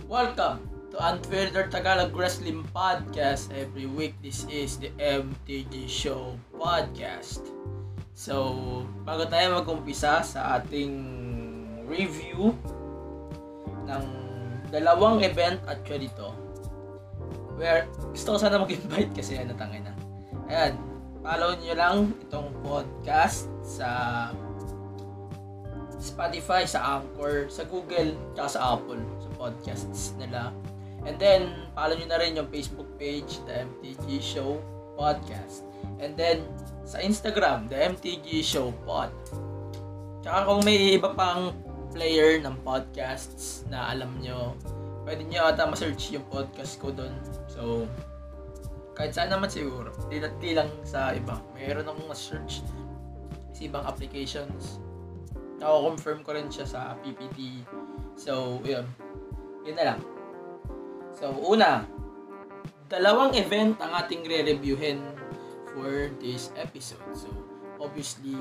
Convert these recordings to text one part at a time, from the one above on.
Welcome to Unfiltered Tagalog Wrestling Podcast. Every week, this is the MTG Show Podcast. So, bago tayo mag-umpisa sa ating review ng dalawang event actually to, where gusto ko sana mag-invite kasi tangay na. Ayan, follow nyo lang itong podcast sa Spotify, sa Anchor, sa Google, tsaka sa Apple, sa podcasts nila. And then, follow nyo na rin yung Facebook page, The MTG Show Podcast. And then, sa Instagram, The MTG Show Pod. Tsaka kung may iba pang player ng podcasts na alam nyo, pwede nyo ata ma-search yung podcast ko dun. So, kahit saan naman siguro. Di lang sa iba. Mayroon akong ma-search sa ibang applications. Nako-confirm ko rin siya sa PPT. So, yun. Yun na lang. So, una, dalawang event ang ating re-reviewin for this episode. So, obviously,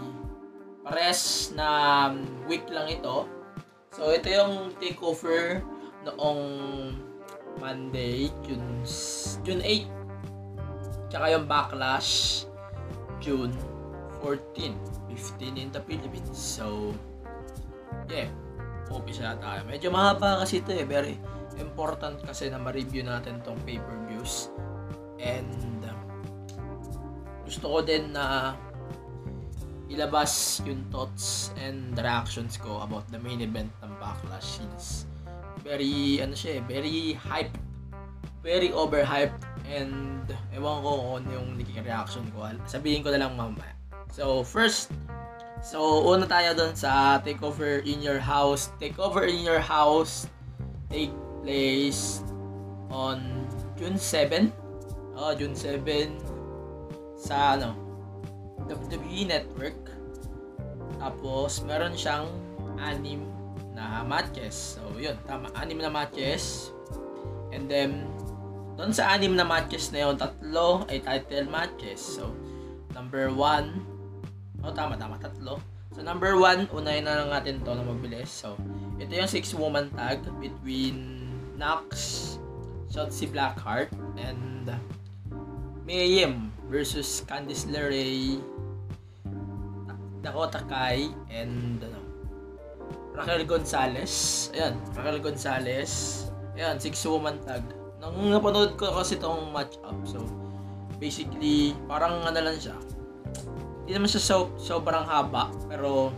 pares na week lang ito. So, ito yung takeover noong Monday, June 8. Tsaka yung Backlash, June 14. 15 in the Philippines. So, yeah. Umpisa na tayo. Medyo mahaba kasi ito very important kasi na ma-review natin tong pay-per-views. And gusto ko din na ilabas yung thoughts and reactions ko about the main event ng Backlash since very hyped, very overhyped, and ewan ko kung yung naging reaction ko. Sabihin ko na lang mamaya. So, una tayo doon sa Takeover in Your House. Takeover in Your House take place on June 7. June 7 sa WWE Network. Tapos, meron siyang 6 na matches. So, yun, tama. 6 na matches. And then, doon sa 6 na matches na yun, 3 ay title matches. So, number 1, tama, 3. So, number 1, unahin na lang natin to na mabilis. So, ito yung 6-woman tag between Nox, Shotzi Blackheart, and Mia Yim versus Candice LeRae, Dakota Kai, and Raquel Gonzalez. Ayan, Raquel Gonzalez. Ayan, 6-woman tag. Nung napanood ko kasi itong match-up, so, basically, parang lang siya. Hindi naman siya sobrang haba, pero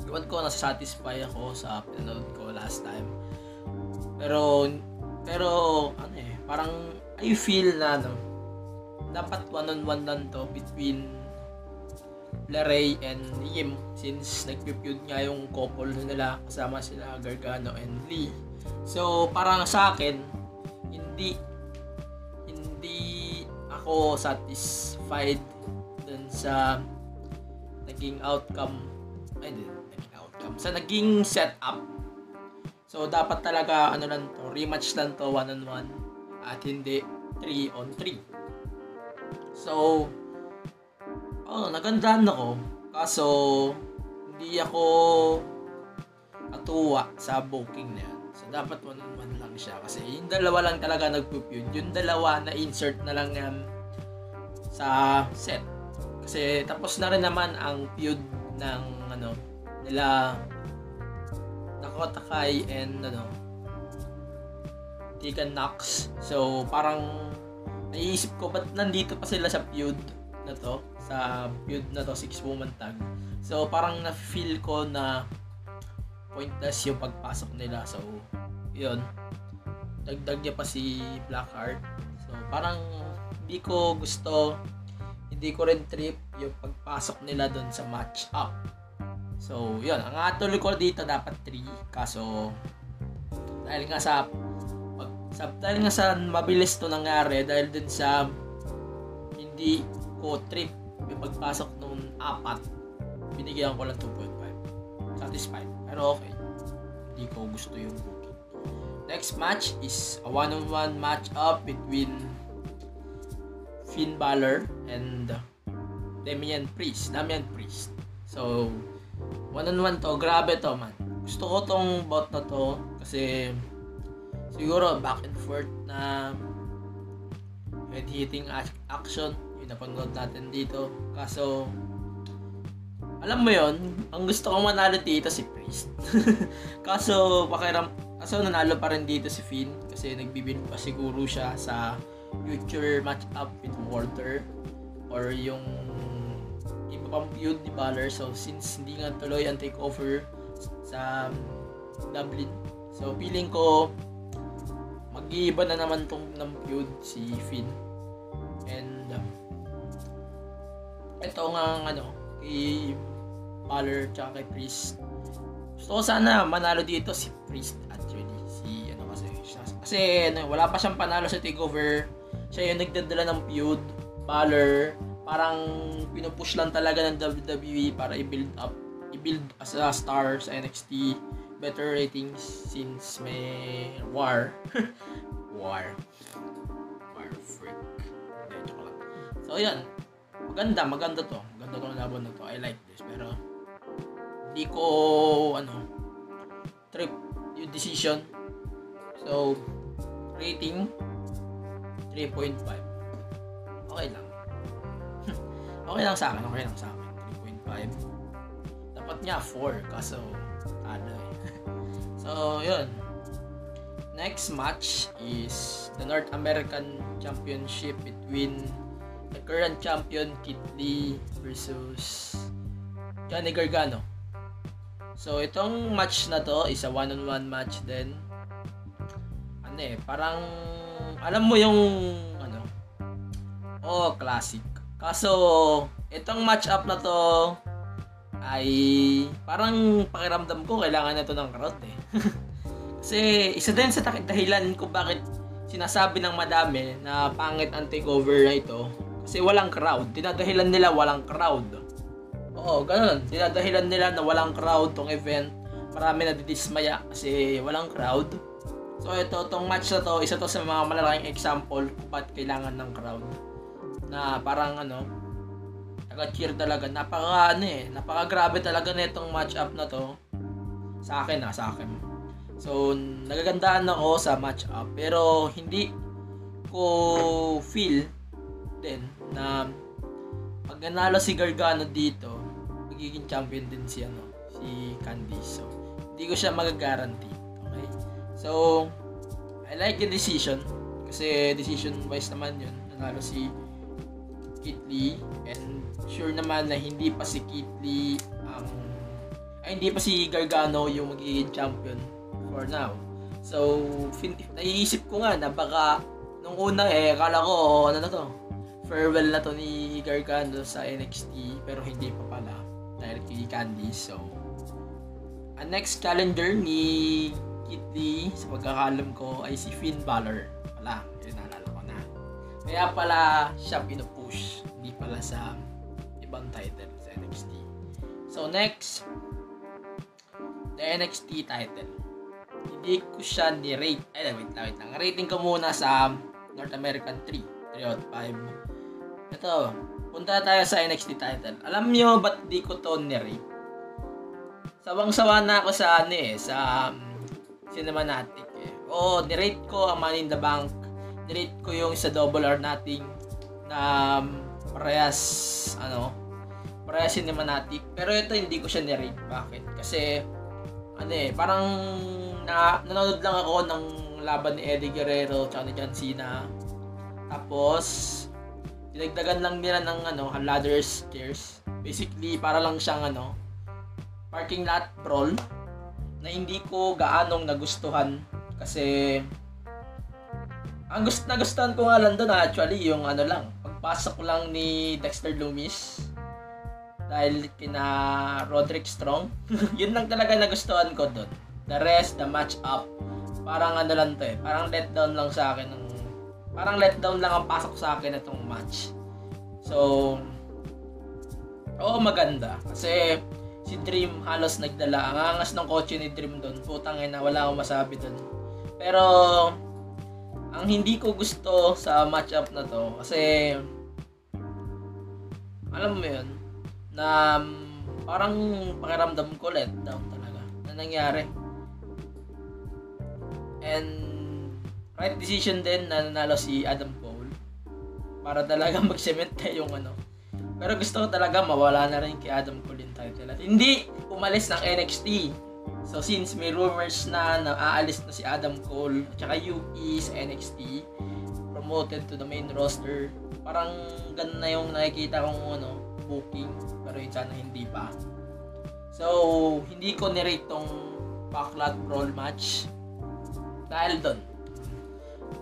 iwan ko, nasa-satisfy ako sa pinanood ko last time. Pero parang I feel na dapat one-on-one lang to between LeRae and Yim since nag-feud nga yung couple nila kasama sila Gargano and Lee. So, parang sa akin, hindi ako satisfied dun sa naging outcome sa naging setup. So dapat talaga rematch lang to 1-on-1 at hindi 3-on-3. So nagandahan ako kaso hindi ako natuwa sa booking na yan. So dapat 1-on-1 lang siya kasi yung dalawa lang talaga nagpo-feud. Yung dalawa na insert na lang yan sa set. Kasi tapos na rin naman ang feud ng nila Dakota Kai and Tegan Nox. So parang naiisip ko ba't nandito pa sila sa feud na to, 6-woman tag. So parang na-feel ko na pointless yung pagpasok nila. So yun, dagdag niya pa si Blackheart. So parang hindi ko rin trip yung pagpasok nila doon sa match-up. So, yun. Ang atuloy ko dito dapat 3. Kaso, dahil nga sa Dahil nga sa mabilis to nangyari, dahil din sa hindi ko trip yung pagpasok nung 4, binigyan ko lang 2.5. Satisfied. Pero okay. Hindi ko gusto yung booking. Next match is a 1-on-1 match up between Finn Balor and Damian Priest. So, 1-on-1 to. Grabe to, man. Gusto ko tong bout na to kasi siguro back and forth na head-hitting action yung napanood natin dito. Kaso, alam mo yon, ang gusto kong manalo dito si Priest. Kaso nanalo pa rin dito si Finn kasi nagbibuild pa siguro siya sa future match-up with Walter or yung iba pang feud ni Balor. So, since hindi nga tuloy ang takeover sa Dublin, so feeling ko mag-iiba na naman tong ng feud si Finn. And ito nga kay Balor tsaka kay Priest, gusto ko sana manalo dito si Priest actually. Kasi wala pa siyang panalo sa takeover. Siya yung nagdadala ng feud. Balor parang pinupush lang talaga ng WWE para i-build as a star sa NXT. Better ratings since may war freak. So yan, maganda to laban na to. I like this, pero hindi ko trip yung decision. So rating 3.5. Okay lang. Okay lang sa akin 3.5. Dapat niya 4 kaso So, yun. Next match is the North American Championship between the current champion Keith Lee versus Johnny Gargano. So, itong match na to is a 1-on-1 match din. Parang alam mo yung classic. Kaso, itong match up na to ay parang pakiramdam ko kailangan na to ng crowd Kasi isa din sa dahilan ko bakit sinasabi ng madami na pangit ang takeover na ito. Kasi walang crowd. Dinadahilan nila walang crowd. Oo, ganun. Dinadahilan nila na walang crowd tong event. Marami na didismaya kasi walang crowd. So itong match na to, isa to sa mga malalaking example kung bakit kailangan ng crowd. Na parang taga-cheer talaga. Napaka-grabe talaga na itong match-up na to. Sa akin. So, nagagandaan ako sa match-up. Pero, hindi ko feel din na pag nanalo si Gargano dito, magiging champion din si Candice. So, hindi ko siya mag-guarantee. Okay? So, I like the decision. Kasi decision-wise naman yun. Nanalo si Keith Lee, and sure naman na hindi pa si Keith Lee hindi pa si Gargano yung magiging champion for now. So, naiisip ko nga na baka nung una akala ko farewell na to ni Gargano sa NXT, pero hindi pa pala dahil kay Candice. So, ang next challenger ni Keith Lee sa pagkakalam ko ay si Finn Balor. Naalala ko na. Kaya pala siya pinupush, hindi pala sa ibang title sa NXT. So next, the NXT title. Hindi ko siya ni-rate. Wait lang. Rating ko muna sa North American 3 out of 5. Ito, punta tayo sa NXT title. Alam nyo ba't di ko to ni-rate? Sawang-sawa na ako sa sa Cinematic ni-rate ko ang Money in the Bank. Ni-rate ko yung sa Double or Nothing na parehas Cinematic. Pero ito hindi ko siya ni-rate. Bakit? Kasi parang nanonood lang ako ng laban ni Eddie Guerrero at ni John Cena. Tapos dinagdagan lang nila ng ladder stairs. Basically para lang siyang parking lot brawl na hindi ko gaanong nagustuhan kasi ang nagustuhan ko nga lang doon actually yung pagpasok lang ni Dexter Lumis dahil kina Roderick Strong. Yun lang talaga nagustuhan ko doon. The rest, the match up, parang ano lang to parang letdown lang sa akin parang letdown lang ang pasok sa akin itong match. So, maganda. Kasi si Dream halos nagdala. Ang angas ng kotse ni Dream doon. Putang ina, wala akong masabi doon. Pero, ang hindi ko gusto sa matchup na to, kasi, alam mo yun, na parang pakiramdam ko letdown talaga na nangyari. And, right decision din na nanalo si Adam Cole para talaga mag-cement na yung Pero gusto ko talaga mawala na rin kay Adam Cole yung title at hindi umalis ng NXT. So since may rumors na aalis na si Adam Cole at saka UE sa NXT, promoted to the main roster, parang ganun na yung nakikita kong booking, pero yun sana hindi pa. So hindi ko nirate tong Backlot Brawl match dahil doon.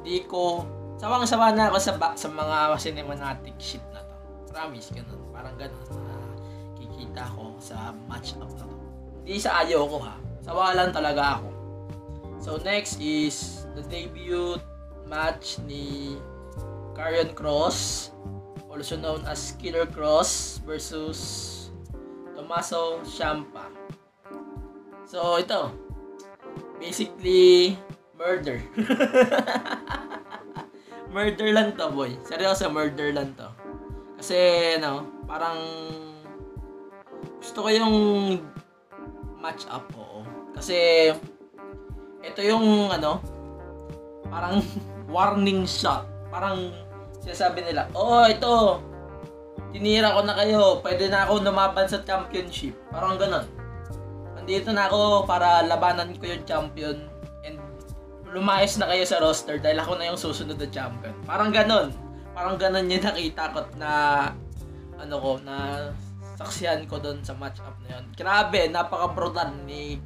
Hindi ko sawang-sawa na ako sa mga cinematic shit na to. Promise, ganun. Parang ganun na kikita ko sa match-up na to. Hindi sa ayaw ko ha. Sawa lang talaga ako. So next is the debut match ni Karrion Kross, also known as Killer Kross versus Tommaso Ciampa. So ito, basically murder. Murder lang to, boy. Seryoso, murder lang to. Kasi, parang gusto ko yung match up, oo. Kasi, ito yung, parang warning shot. Parang, sinasabi nila, ito, tinira ko na kayo. Pwede na ako lumaban sa championship. Parang ganon. Andito na ako para labanan ko yung champion. Lumayas na kayo sa roster dahil ako na yung susunod na champion. Parang ganon yung nakita ko na na saksihan ko doon sa match-up na yun. Grabe, napaka-brutal ni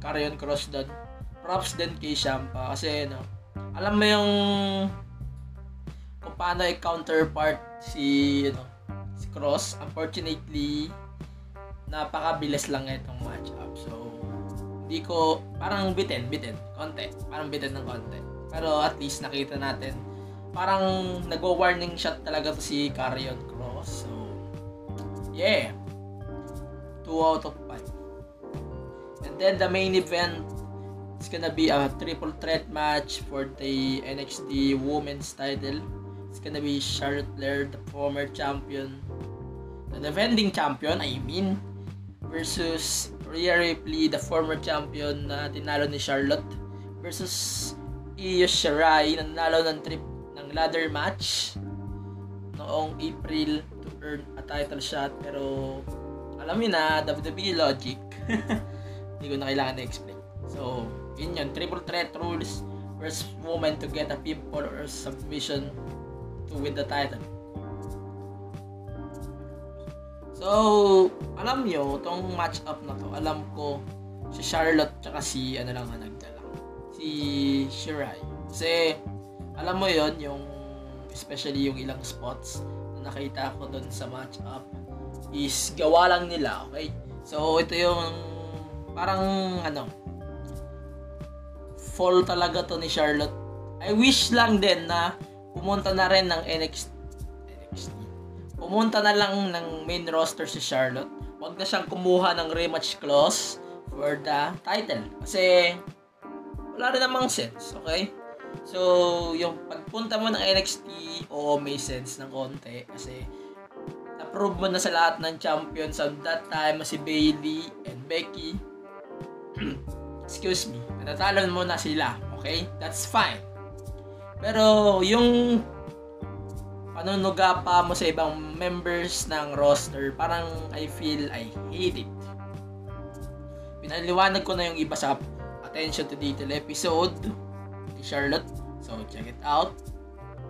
Karrion Kross doon. Props din kay Ciampa kasi alam mo yung kung paano i-counterpart si Kross. Unfortunately, napakabilis lang itong match-up. So, hindi ko, parang bitin, konti. Parang bitin ng konti. Pero at least nakita natin, parang nagwa-warning shot talaga to si Karrion Kross. So, yeah. 2 out of 5. And then the main event is gonna be a triple threat match for the NXT Women's title. It's gonna be Charlotte Flair, the former champion, the defending champion, versus Rhea Ripley, the former champion na tinalo ni Charlotte, versus Io Shirai na nanalo ng ladder match noong April to earn a title shot. Pero alam niyo na, WWE logic. Hindi ko na kailangan na-explain. So, yun yun. Triple threat rules. First woman to get a pinfall or submission to win the title. So, alam nyo, itong match-up na to, alam ko, si Charlotte tsaka si, nagdala. Si Shirai. Kasi, alam mo yon yung, especially yung ilang spots na nakita ko dun sa match-up, is gawa lang nila, okay? So, ito yung, parang, fall talaga to ni Charlotte. I wish lang din na pumunta na rin ng NXT. Pumunta na lang ng main roster si Charlotte. Huwag na siyang kumuha ng rematch clause for the title. Kasi wala rin namang sense, okay? So, yung pagpunta mo ng NXT, may sense ng konti. Kasi na-prove mo na sa lahat ng champions at that time, si Bayley and Becky. Excuse me. Natalo mo na sila, okay? That's fine. Pero yung panunuga pa mo sa ibang members ng roster, parang I hate it. Pinaliwanag ko na yung iba sa Attention to Detail episode ni Charlotte. So, check it out.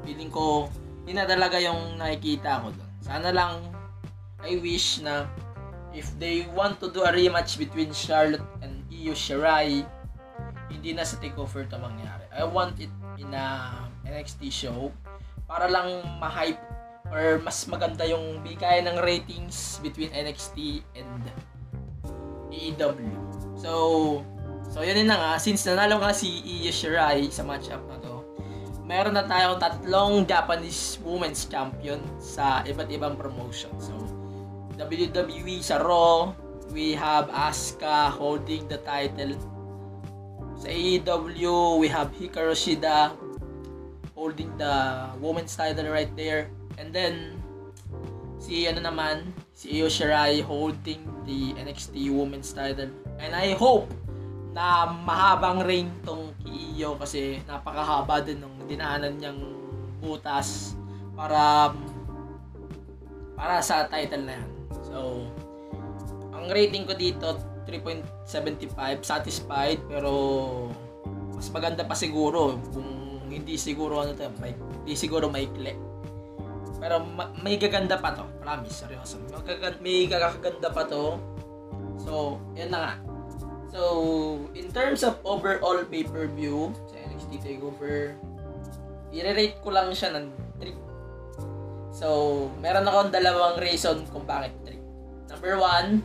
Feeling ko, hindi na talaga yung nakikita ko doon. Sana lang, I wish na if they want to do a rematch between Charlotte and Io Shirai, hindi na sa takeover ito mangyari. I want it in a NXT show para lang ma-hype or mas maganda yung bigay ng ratings between NXT and AEW. So, So, yun na nga. Since nanalo nga si Io Shirai sa matchup na to, meron na tayong 3 Japanese Women's Champion sa iba't ibang promotion. So, WWE sa Raw, we have Asuka holding the title. Sa AEW, we have Hikaru Shida holding the women's title right there. And then, si Io Shirai holding the NXT women's title. And I hope na mahabang reign tong Io kasi napakahaba din ng dinaanan niyang butas para sa title na yan. So, ang rating ko dito 3.75, satisfied, pero mas maganda pa siguro kung hindi siguro hindi siguro maikli. Pero may gaganda pa to, promise, seryoso. May gaganda pa to. So, yan na nga. So, in terms of overall pay-per-view sa NXT TakeOver, i-rate ko lang siya ng 3. So, meron akong 2 reason kung bakit 3. Number 1,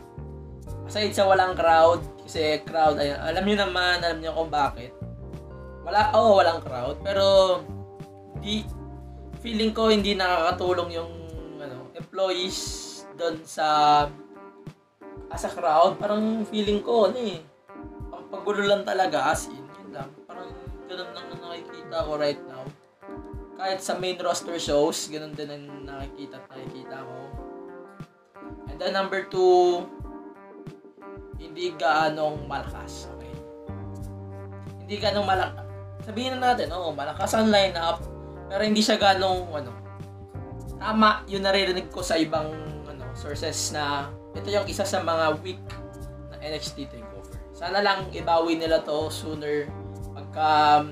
aside sa walang crowd, kasi crowd, alam niyo kung bakit. Walang crowd, pero feeling ko hindi nakakatulong yung employees doon sa crowd. Parang feeling ko ang pagulo lang talaga, as in, yun lang. Parang ganun lang ang nakikita ko right now. Kahit sa main roster shows, ganun din ang nakikita ko. And then number 2, hindi gaanong malakas, okay? Hindi gaanong malakas. Sabihin na natin, malakas ang lineup, pero hindi siya gaanong tama yung naririnig ko sa ibang sources na ito yung isa sa mga weak na NXT TakeOver. Sana lang ibawi nila to sooner pagka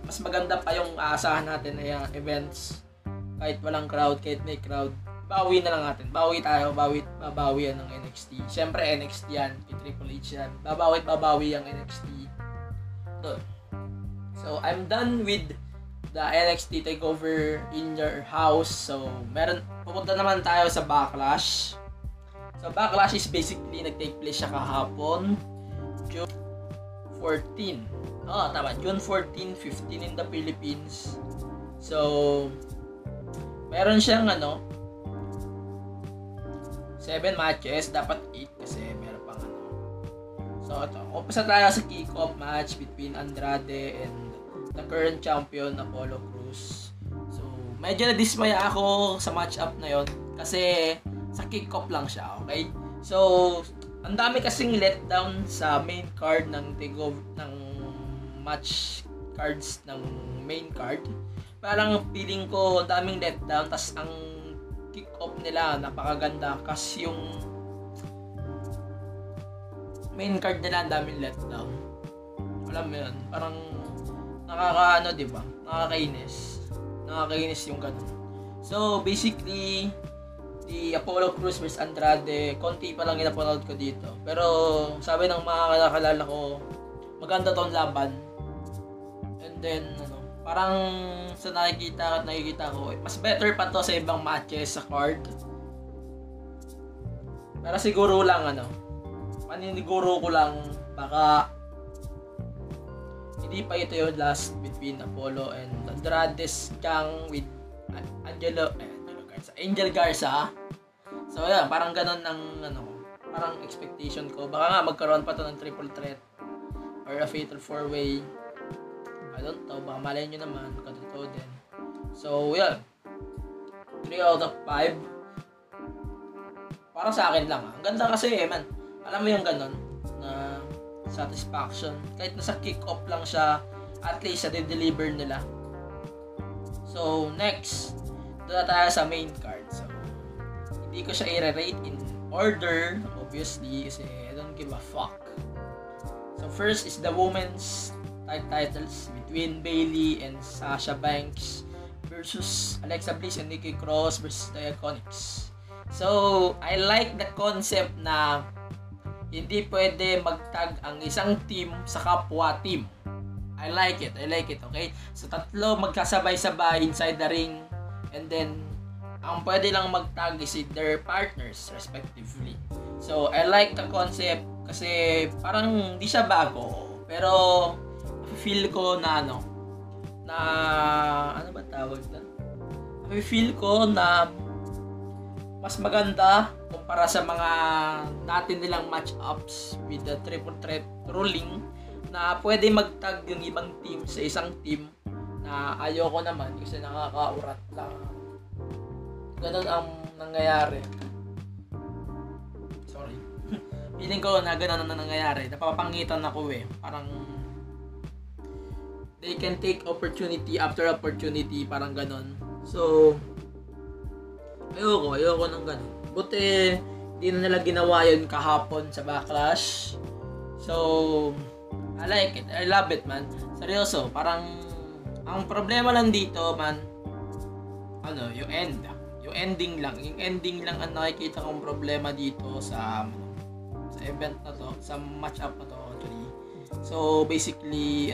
mas maganda pa yung aasahan natin na yung events. Kahit walang crowd, kahit may crowd, bawi na lang natin. Babawi yan ng NXT. Siyempre NXT yan, kay Triple H yan. Babawi yung NXT. Doon. So, I'm done with the NXT TakeOver in your house. So, pupunta naman tayo sa Backlash. So, Backlash is basically nag-take place siya kahapon, June 14. Tama. June 14, 15 in the Philippines. So, meron siyang 7 matches. Dapat 8 kasi meron pang So, umpisa tayo sa kick-off match between Andrade and the current champion, Apollo Crews. So, medyo na-dismaya ako sa match-up na yon kasi sa kick-off lang siya, okay? So, ang dami kasing letdown sa main card ng match cards ng main card. Parang feeling ko daming letdown, tas ang kick-off nila napakaganda kasi yung main card nila ang daming letdown. Alam mo yun, parang diba? Nakakainis yung ganun. So, basically, the Apollo Crews vs Andrade, konti pa lang inapanood ko dito. Pero, sabi ng mga kalala ko, maganda tong laban. And then, parang sa nakikita ko, mas better pa to sa ibang matches sa card. Pero siguro lang, paniniguro ko lang, baka hindi pa ito yung last between Apollo and Andrade's gang with Angel Garza. So, yan, parang ganun ng, parang expectation ko. Baka nga magkaroon pa to ng triple threat or a fatal 4-way. I don't know, baka malay nyo naman, katotoo din. So, yan. 3 out of 5. Parang sa akin lang, Ang ganda kasi, man. Alam mo yung ganun, na satisfaction. Kahit nasa kick-off lang siya, at least sa deliver nila. So, next, doon na tayo sa main card. So, hindi ko siya i-rate in order, obviously, kasi I don't give a fuck. So, first is the women's titles between Bayley and Sasha Banks versus Alexa Bliss and Nikki Cross versus the Iconics. So, I like the concept na hindi pwede mag-tag ang isang team sa kapwa team. I like it, okay? So, 3 magkasabay-sabay inside the ring, and then ang pwede lang mag-tag is their partners respectively. So, I like the concept Kasi parang hindi siya bago. Pero feel ko na ano ba tawag na? Feel ko na mas maganda kumpara sa mga dati nilang match-ups with the triple threat ruling na pwede mag-tag yung ibang team sa isang team na ayoko naman kasi nakakaurat lang. Ganun ang nangyayari. Sorry. Feeling ko na ganun ang nangyayari. Napapangitan ako Parang they can take opportunity after opportunity. Parang ganun. So, ayoko ng ganun. Buti, di na nila ginawa yun kahapon sa Backlash. So, I like it. I love it, man. Seryoso, parang, ang problema lang dito, man, yung ending lang. Yung ending lang ang nakikita kong problema dito sa event na to, sa match-up na to, actually. So, basically,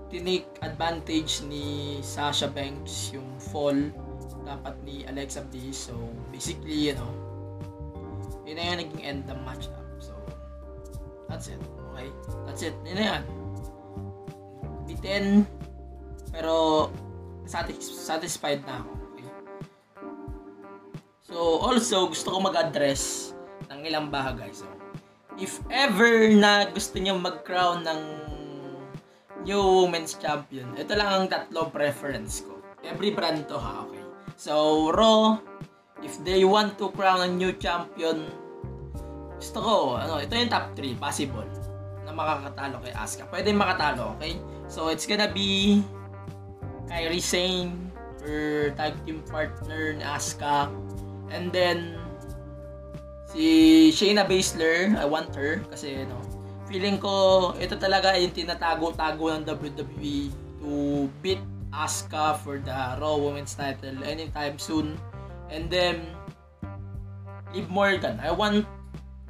tinake advantage ni Sasha Banks yung fall dapat ni Alexa Bliss. So, basically, yun na yung naging end ng match-up. So, that's it. Okay? That's it. Yun na yan. Bitin, pero satisfied na ako. Okay? So, also, gusto ko mag-address ng ilang bagay. So, if ever na gusto niyo mag-crown ng new women's champion, ito lang ang tatlo preference ko. Every brand to ha, okay? So, Raw, if they want to crown a new champion, gusto ko, ito yung top 3 possible na makakatalo kay Asuka. Pwede makatalo, okay? So, it's gonna be Kairi Sane or tag team partner ni Asuka. And then, si Shayna Baszler, I want her kasi, feeling ko, ito talaga yung tinatago-tago ng WWE to beat Asuka for the Raw Women's title anytime soon. And then, Liv Morgan. I want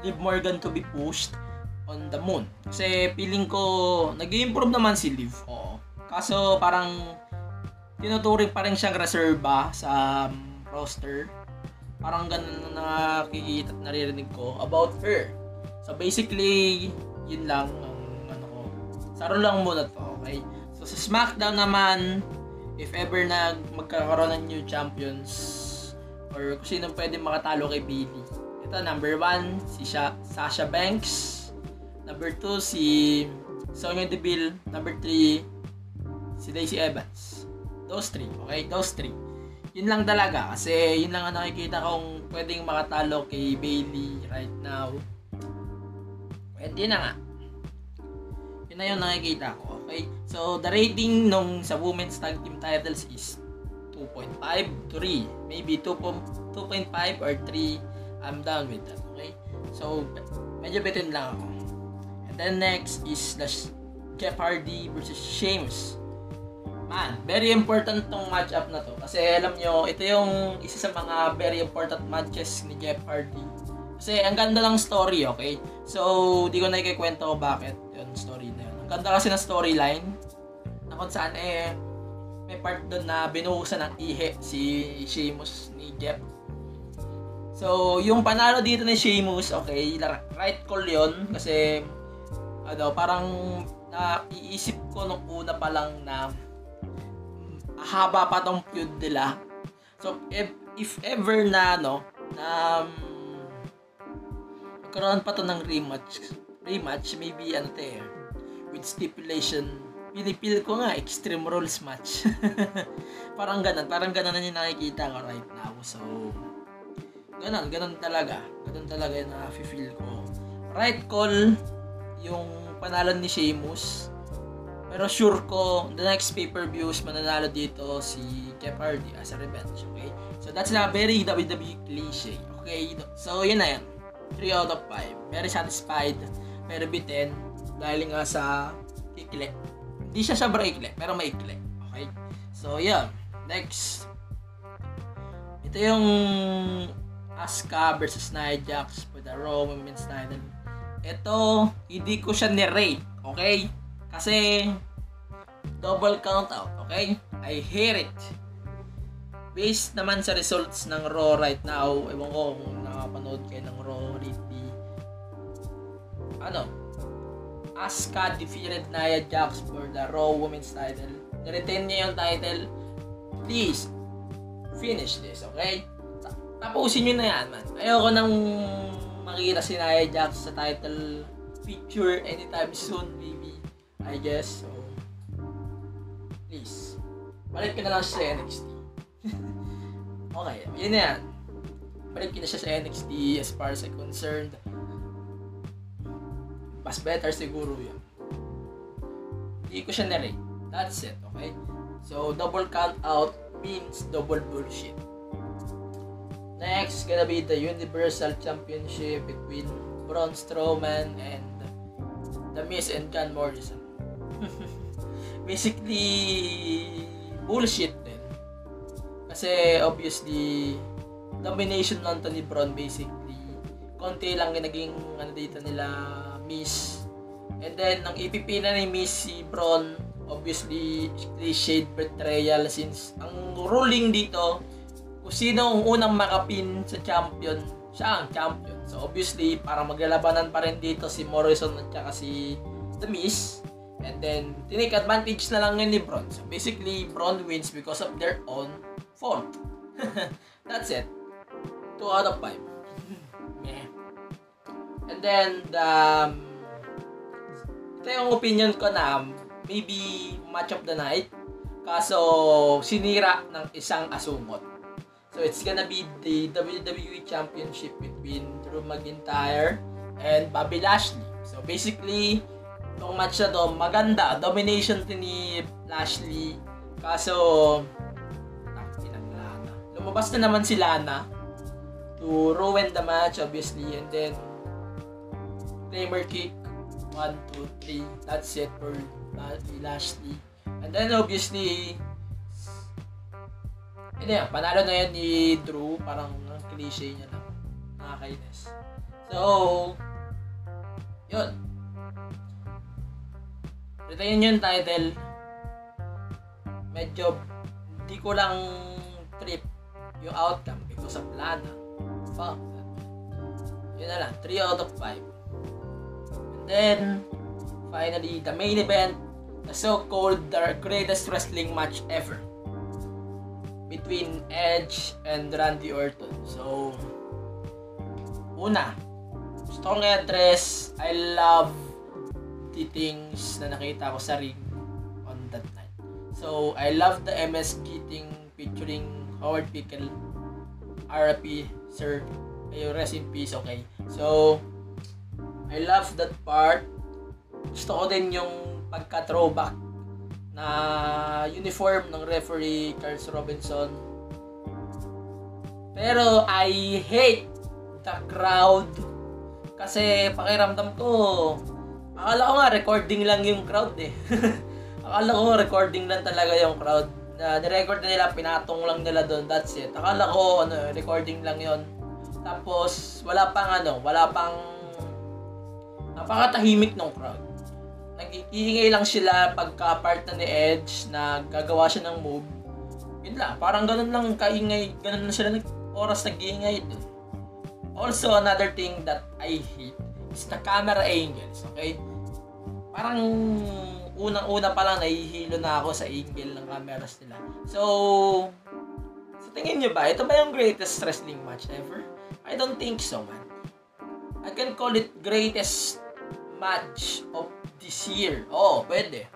Liv Morgan to be pushed on the moon. Kasi feeling ko, nag-improve naman si Liv. Oo. Kaso parang, tinuturing pa rin siyang reserva sa roster. Parang ganun na nakikita at naririnig ko about her. So basically, yun lang ang ko. Saro lang muna to, okay? So sa SmackDown naman, if ever na magkakaroon ng new champions or kung sino pwede makatalo kay Bayley. Ito, number 1, si Sasha Banks. Number 2, si Sonya Deville. Number 3, si Lacey Evans. Those 3, okay? Those 3. Yun lang talaga kasi yun lang ang nakikita kong pwedeng makatalo kay Bayley right now. Pwede na nga. Yun na yung nakikita ko, okay? So, the rating nung sa women's tag team titles is 2.5, 3. Maybe 2.5 or 3. I'm done with that, okay? So, medyo bitin lang ako. And then next is the Jeff Hardy versus Sheamus. Man, very important tong matchup na to. Kasi alam nyo, ito yung isa sa mga very important matches ni Jeff Hardy. Kasi ang ganda ng story, okay? So, di ko na ikikwento ko bakit yung story na yun. Ang ganda kasi ng storyline na kung saan may part doon na binuhusan ng ihe si Sheamus ni Jeff. So, yung panalo dito ni Sheamus, okay, right call yun. Kasi, parang naiisip ko nung una pa lang na haba pa tong feud nila. So, if ever na, magkaroon pa to ng rematch, maybe, with stipulation, pinipil ko nga, Extreme Rules match. parang ganun na yung nakikita ko right now. So, ganun talaga yung na-feel ko. Right call, yung panalo ni Sheamus. Pero sure ko, the next pay-per-views, mananalo dito si Jeff Hardy as a revenge, okay? So, that's a very WWE cliche, okay? So, yun na yan. 3 out of 5. Very satisfied, very bitin, dahil nga sa ikli. Hindi siya sobra ikli, pero may ikli, okay? So, yeah. Next. Ito yung Asuka versus Nia Jax for the Raw Women's title. Ito, hindi ko siya ni-rate, okay? Kasi, double count out, okay? I hate it. Based naman sa results ng Raw right now, ewan ko kung nakapanood kayo ng Raw lately. Asuka defeated Nia Jax for the Raw Women's title. Niretain niya yung title. Please, finish this, okay? Tapusin nyo na yan, man. Ayoko nang makita si Nia Jax sa title picture anytime soon, maybe. I guess, so... Please. Balik ka na lang siya sa NXT. Okay, yun na yan. Balik ka na siya sa NXT as far as I'm concerned. Mas better siguro yun. Hindi ko siya na-rate. That's it, okay? So, double count out means double bullshit. Next, gonna be the Universal Championship between Braun Strowman and The Miz and John Morrison. Basically, bullshit din. Kasi, obviously, domination lang to ni Braun, basically. Konti lang yung naging, dito nila, Miz. And then, nang ipipina ni Miz si Braun, obviously, cliched betrayal since ang ruling dito, kung sino ang unang makapin sa champion, siya ang champion. So, obviously, parang maglalabanan pa rin dito si Morrison at saka si The Miz. And then, tinake advantage na lang yun ni Braun. So, basically, Braun wins because of their own fault. That's it. 2 out of 5. Meh. And then, ito yung opinion ko na maybe match of the night. Kaso, sinira ng isang asumot. So, it's gonna be the WWE Championship between Drew McIntyre and Bobby Lashley. So, basically, itong match na to, maganda. Domination to ni Lashley. Kaso, Lana. Lumabas na naman si Lana to ruin the match, obviously. And then, Claymore kick. 1, 2, 3. That's it for Lashley. And then, obviously, panalo na yan ni Drew. Parang cliche niya lang. Nakakainis. So, yun. Retain yung title. Medyo, hindi ko lang trip yung outcome because of Lana. Fuck that. Yun na lang. 3 out of 5. And then, finally, the main event, the so-called the greatest wrestling match ever between Edge and Randy Orton. So, una, gusto kong i-address, I love the things na nakita ko sa ring on that night. So, I love the MSG thing featuring Howard Pickle, RIP, sir. Rest in peace, okay. So, I love that part. Gusto ko din yung pagka-throwback na uniform ng referee Charles Robinson. Pero I hate the crowd kasi pakiramdam ko, akala ko nga recording lang yung crowd eh. Akala ko recording lang talaga yung crowd. Nirecord na nila, pinatong lang nila doon, that's it. Akala ko recording lang yon. Tapos wala pang napakatahimik ng crowd. Nag-iingay lang sila pagka part na ni Edge na gagawa siya ng move. Yun lang, parang ganun lang kaingay, ganun lang sila oras nag-iingay doon. Also, another thing that I hate is the camera angles, okay? Parang unang-una pa lang nahihilo na ako sa angle ng cameras nila. So, sa tingin nyo ba, ito ba yung greatest wrestling match ever? I don't think so, man. I can call it greatest match of this year. Oo, pwede.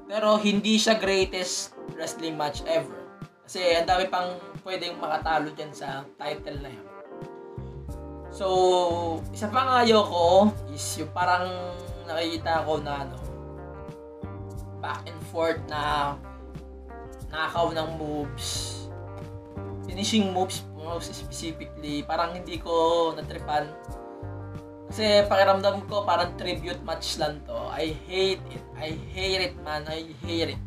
Pero hindi siya greatest wrestling match ever. Kasi ang dami pang pwedeng makatalo dyan sa title na yun. So, isa pang ayoko is yung parang nakikita ko na back and forth na nakaw ng moves. Finishing moves most specifically, parang hindi ko natripan. Kasi pakiramdam ko parang tribute match lang to. I hate it. I hate it, man. I hate it.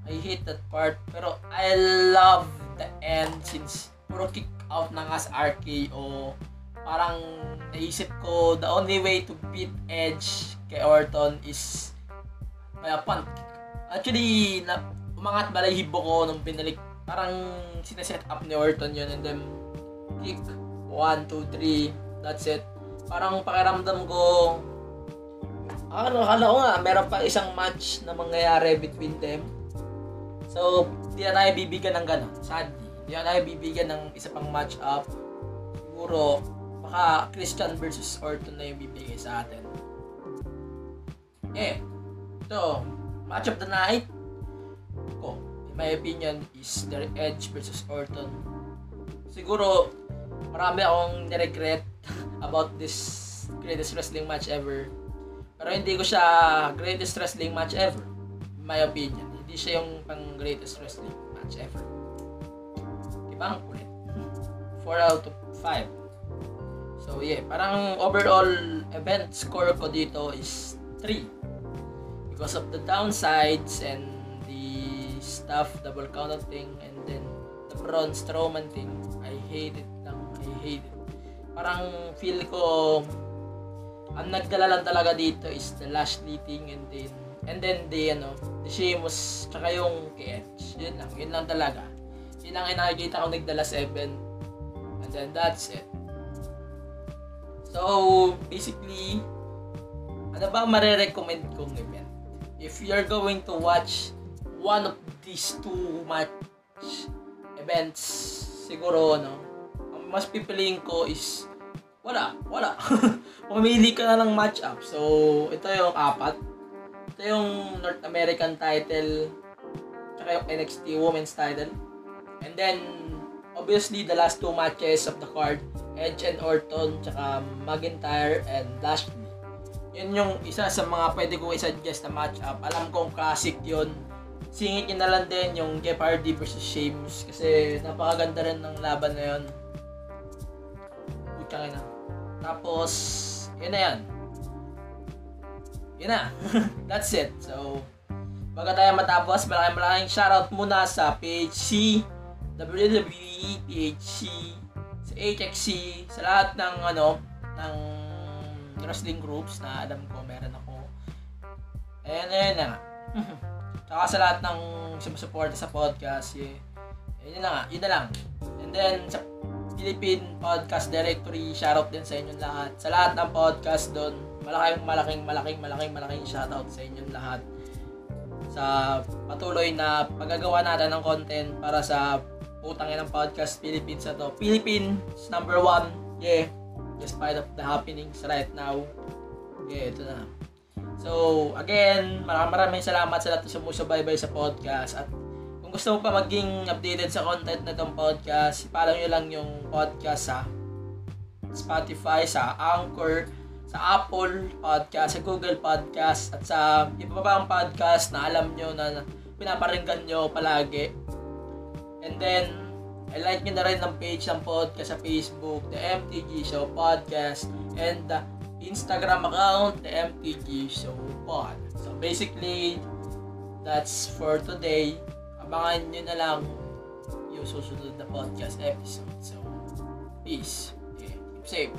I hate that part. Pero I love the end since puro kick out na nga sa RKO. Parang naisip ko the only way to beat Edge kay Orton is by a punt kick. Actually, umangat balahibo ko nung pinalik. Parang sineset up ni Orton yun and then kick 1, 2, 3. That's it. Parang pakiramdam ko Akala ko nga, meron pa isang match na mangyayari between them. So, di na tayo bibigyan ng gano'n. Sadly, di na tayo bibigyan ng isa pang match up. Siguro, baka Christian versus Orton na yung bibigay sa atin. So, match of the night ko, in my opinion, is the Edge versus Orton. Siguro, marami akong niregret about this greatest wrestling match ever. Pero hindi ko siya greatest wrestling match ever. In my opinion. Hindi siya yung pang greatest wrestling match ever. Diba? Ang kulit. 4 out of 5. So yeah, parang overall event score ko dito is 3. Because of the downsides and the stuff, double counter thing, and then the Braun Strowman thing. I hate it. Parang feel ko ang nagdala lang talaga dito is the Lashley thing and then the Sheamus tsaka yung Edge. Yun lang talaga. Yun lang yung nakikita ko nagdala sa event. And then that's it. So basically, ano ba marirecommend kong event? If you're going to watch one of these two match events, siguro ang mas pipiliin ko is wala. Pumili ka na ng match-up. So, ito yung 4. Ito yung North American title, tsaka yung NXT Women's title. And then, obviously, the last 2 matches of the card, Edge and Orton, tsaka McIntyre and Lashley. Yun yung isa sa mga pwede kong i-suggest na match-up. Alam kong classic yun. Singit nyo na lang din yung Jeff Hardy versus Sheamus kasi napakaganda rin ng laban na yun. Putsang ina. Tapos, yun na yan. Yun na. That's it. So, bago tayo matapos, maraming shoutout muna sa page C, WWE, page C, sa HXC, sa lahat ng ng wrestling groups na alam ko meron ako. Ayan na nga. Tsaka sa lahat ng sumusuporta sa podcast, yun na lang. And then, sa Philippine Podcast Directory, shoutout din sa inyong lahat. Sa lahat ng podcast doon, malaking shoutout sa inyong lahat. Sa patuloy na paggagawa natin ng content para sa putangin ng podcast Philippines na to. Philippines number 1. Yeah. Despite of the happenings right now. Yeah, ito na. So, again, maraming salamat sa lahat na sumusubaybay sa podcast. At kung gusto mo pa maging updated sa content na itong podcast, follow nyo lang yung podcast sa Spotify, sa Anchor, sa Apple Podcast, sa Google Podcast, at sa iba pa ang podcast na alam nyo na pinaparinggan nyo palagi. And then, like nyo na rin ng page ng podcast sa Facebook, The MTG Show Podcast, and the Instagram account, The MTG Show Pod. So basically, that's for today. Abangan nyo na lang yung susunod na podcast episode. So, peace. Okay, keep safe.